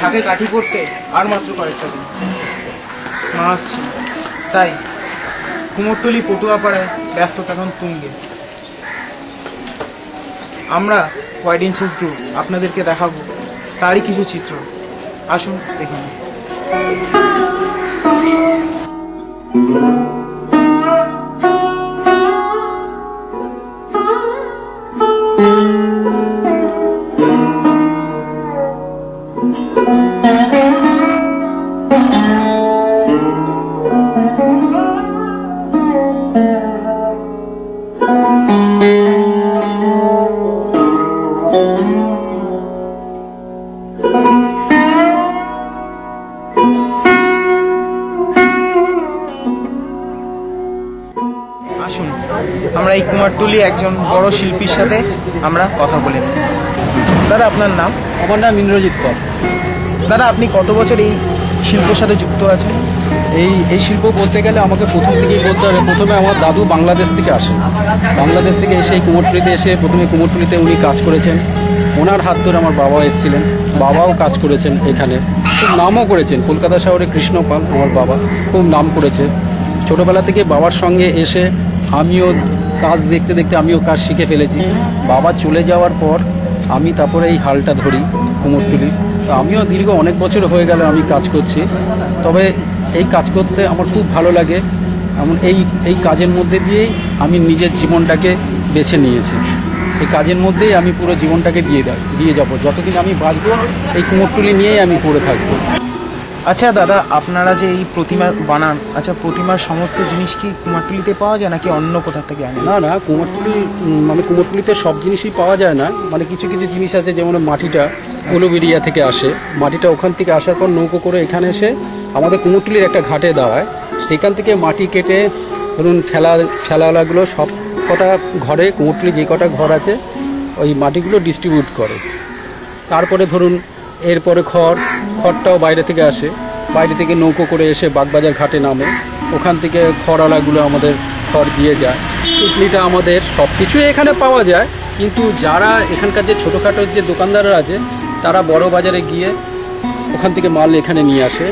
ঢাকে কাঠি পড়তে আর মাত্র কয়েকটা দিন, মাস ছিল, তাই কুমোরটুলি পটুয়াপাড়ায় ব্যস্ততা এখন তুঙ্গে। আমরা হোয়াইট ইঞ্চেস গ্রুপ আপনাদেরকে দেখাবো তারই কিছু চিত্র, আসুন দেখুন। আসুন আমরা এই কুমারটুলি একজন বড় শিল্পীর সাথে আমরা কথা বলি। দাদা আপনার নাম? আমার নাম ইন্দ্রজিৎ কর। দাদা আপনি কত বছর এই শিল্পের সাথে যুক্ত আছেন? এই শিল্প বলতে গেলে আমাকে প্রথম থেকেই বলতে হবে। প্রথমে আমার দাদু বাংলাদেশ থেকে আসেন, বাংলাদেশ থেকে এসে এই কুমোরটুলিতে এসে প্রথমে কুমোরটুলিতে উনি কাজ করেছেন। ওনার হাত ধরে আমার বাবাও এসেছিলেন, বাবাও কাজ করেছেন এখানে, খুব নামও করেছেন। কলকাতা শহরে কৃষ্ণপাল আমার বাবা খুব নাম করেছে। ছোটোবেলা থেকে বাবার সঙ্গে এসে আমিও কাজ দেখতে দেখতে আমিও কাজ শিখে ফেলেছি। বাবা চলে যাওয়ার পর আমি তারপরে এই হালটা ধরি কুমোরটুলি। তো আমিও দীর্ঘ অনেক বছর হয়ে গেল আমি কাজ করছি, তবে এই কাজ করতে আমার খুব ভালো লাগে। এমন এই কাজের মধ্যে দিয়েই আমি নিজের জীবনটাকে বেছে নিয়েছি। এই কাজের মধ্যেই আমি পুরো জীবনটাকে দিয়ে যাব। যতদিন আমি বাঁচবো এই কুমোরটুলি নিয়েই আমি পড়ে থাকবো। আচ্ছা দাদা, আপনারা যে এই প্রতিমা বানান, আচ্ছা প্রতিমার সমস্ত জিনিস কি কুমারটুলিতে পাওয়া যায় নাকি অন্য কোথা থেকে আনেন? না, কুমোরটুলিতে সব জিনিসই পাওয়া যায় না। কিছু কিছু জিনিস আছে, যেমন মাটিটা উলুবেড়িয়া থেকে আসে। মাটিটা ওখান থেকে আসার পর নৌকো করে এখানে এসে আমাদের কুমোরটুলির একটা ঘাটে দেওয়া হয়। সেখান থেকে মাটি কেটে ধরুন ঠেলাওয়ালাগুলো সব কটা ঘরে, কুমোরটুলি যে কটা ঘর আছে ওই মাটিগুলো ডিস্ট্রিবিউট করে। তারপরে ধরুন এরপরে খড়টাও বাইরে থেকে আসে, বাইরে থেকে নৌকো করে এসে বাগবাজার ঘাটে নামে। ওখান থেকে খড়ওয়ালাগুলো আমাদের খড় দিয়ে যায়। ইডলিটা আমাদের সব কিছুই এখানে পাওয়া যায়, কিন্তু যারা এখানকার যে ছোটোখাটো যে দোকানদাররা আছে তারা বড় বাজারে গিয়ে ওখান থেকে মাল এখানে নিয়ে আসে।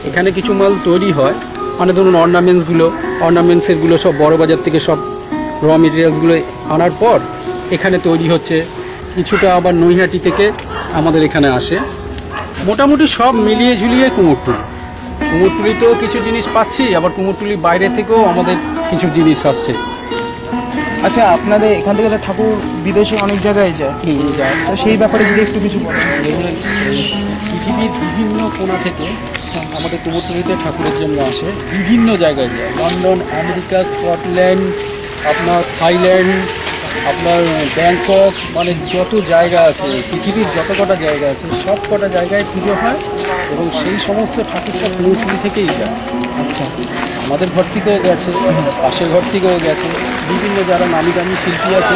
এখানে কিছু মাল তৈরি হয়, ধরুন অর্নামেন্টসেরগুলো সব বড় বাজার থেকে সব র মেটেরিয়ালসগুলো আনার পর এখানে তৈরি হচ্ছে। কিছুটা আবার নৈহাটি থেকে আমাদের এখানে আসে। মোটামুটি সব মিলিয়ে ঝুলিয়ে কুমোরটুলিতেও কিছু জিনিস পাচ্ছি, আবার কুমোরটুলি বাইরে থেকেও আমাদের কিছু জিনিস আসছে। আচ্ছা আপনাদের এখান থেকে তো ঠাকুর বিদেশে অনেক জায়গায় যায়, তো সেই ব্যাপারে যদি একটু কিছু বলেন। পৃথিবীর বিভিন্ন কোণা থেকে আমাদের কুমোরটুলিতে ঠাকুরের জন্য আসে, বিভিন্ন জায়গায় যায়। লন্ডন, আমেরিকা, স্কটল্যান্ড, আপনার থাইল্যান্ড, আপনার ব্যাংকক, যত জায়গা আছে পৃথিবীর যত কটা জায়গা আছে সব কটা জায়গায় পুজো হয়, এবং সেই সমস্ত ঠাকুর সব কুমোরটুলি থেকেই যায়। আচ্ছা, আমাদের ঘর থেকেও গেছে, পাশের ঘর থেকেও গেছে, বিভিন্ন যারা নামি দামি শিল্পী আছে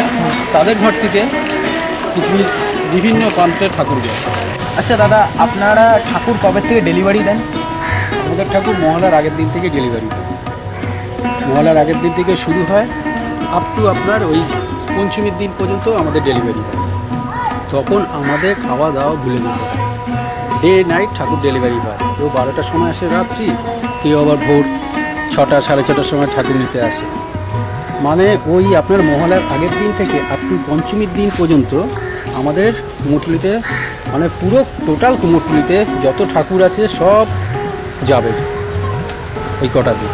তাদের ঘর থেকে পৃথিবীর বিভিন্ন প্রান্তে ঠাকুর গেছে। আচ্ছা দাদা, আপনারা ঠাকুর কবে থেকে ডেলিভারি দেন? আমাদের ঠাকুর মহালয়ার আগের দিন থেকে ডেলিভারি দেয়। মহালয়ার আগের দিন থেকে শুরু হয় আপ টু আপনার ওই পঞ্চমীর দিন পর্যন্ত আমাদের ডেলিভারি হয়। তখন আমাদের খাওয়া দাওয়া ভুলে যেতে হয়। ডে নাইট ঠাকুর ডেলিভারি হয়। কেউ 12টার সময় আসে রাত্রি, কেউ আবার ভোর 6টা সাড়ে 6টার সময় ঠাকুর নিতে আসে। ওই আপনার মহালয়ার আগের দিন থেকে আপ টু পঞ্চমীর দিন পর্যন্ত আমাদের কুমোরটুলিতে পুরো টোটাল কুমোরটুলিতে যত ঠাকুর আছে সব যাবে। ওই কটা দিন।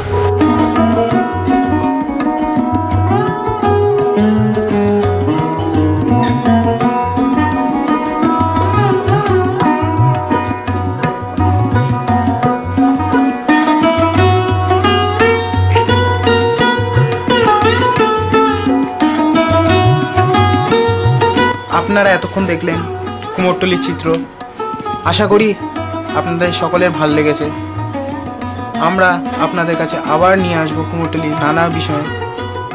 আপনারা এতক্ষণ দেখলেন কুমোরটুলির চিত্র। আশা করি আপনাদের সকলের ভাল লেগেছে। আমরা আপনাদের কাছে আবার নিয়ে আসবো কুমোরটুলির নানা বিষয়ে,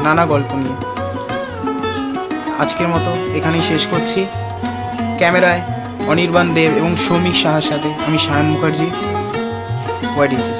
নানা গল্প নিয়ে। আজকের মতো এখানেই শেষ করছি। ক্যামেরায় অনির্বাণ দেব এবং সৌমিক সাহার সাথে আমি সায়ন মুখার্জি, ওয়াইড ইঞ্চেস।